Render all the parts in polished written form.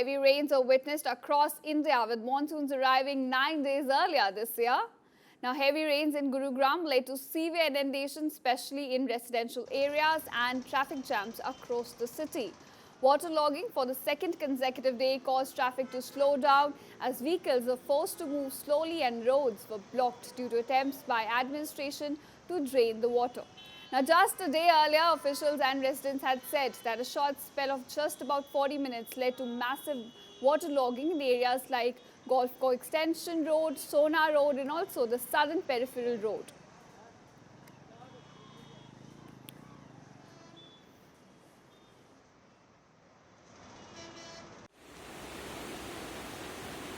heavy rains are witnessed across India, with monsoons arriving 9 days earlier this year. Now, heavy rains in Gurugram led to severe inundations, especially in residential areas, and traffic jams across the city. Waterlogging for the second consecutive day caused traffic to slow down as vehicles were forced to move slowly and roads were blocked due to attempts by administration to drain the water. Now, just a day earlier, officials and residents had said that a short spell of just about 40 minutes led to massive waterlogging in areas like Golf Extension Road, Sona Road, and also the Southern Peripheral Road.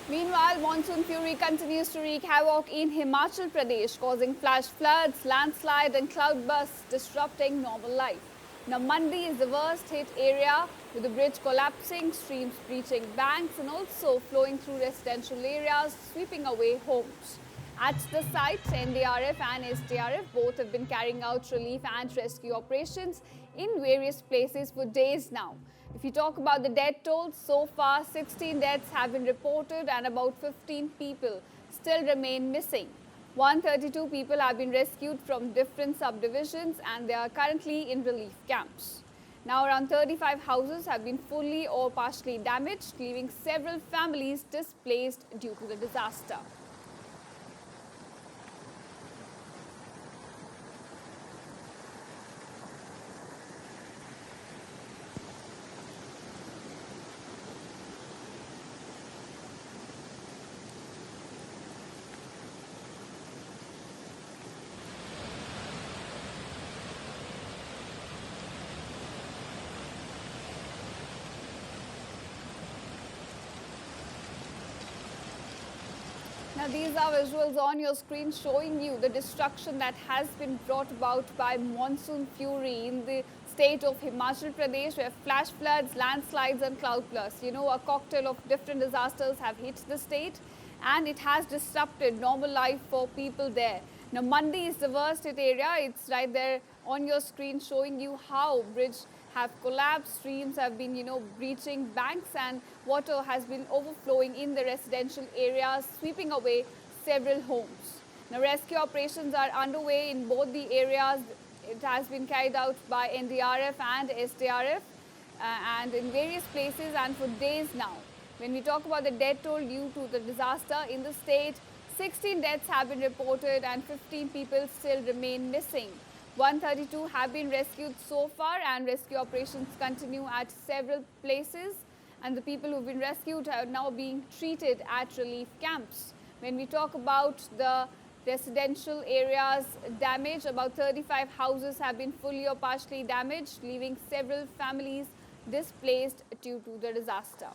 Meanwhile, monsoon fury continues to wreak havoc in Himachal Pradesh, causing flash floods, landslide and cloudbursts, disrupting normal life. Now, Mandi is the worst hit area, with the bridge collapsing, streams breaching banks and also flowing through residential areas, sweeping away homes. At the site, NDRF and SDRF both have been carrying out relief and rescue operations in various places for days now. If you talk about the death toll, so far 16 deaths have been reported and about 15 people still remain missing. 132 people have been rescued from different subdivisions and they are currently in relief camps. Now, around 35 houses have been fully or partially damaged, leaving several families displaced due to the disaster. Now, these are visuals on your screen showing you the destruction that has been brought about by monsoon fury in the state of Himachal Pradesh, where flash floods, landslides and cloudbursts, a cocktail of different disasters have hit the state and it has disrupted normal life for people there. Now, Mandi is the worst hit area. It's right there on your screen showing you how bridge have collapsed, streams have been, breaching banks and water has been overflowing in the residential areas, sweeping away several homes. Now, rescue operations are underway in both the areas. It has been carried out by NDRF and SDRF and in various places and for days now. When we talk about the death toll due to the disaster in the state, 16 deaths have been reported and 15 people still remain missing. 132 have been rescued so far and rescue operations continue at several places, and the people who've been rescued are now being treated at relief camps. When we talk about the residential areas damage, about 35 houses have been fully or partially damaged, leaving several families displaced due to the disaster.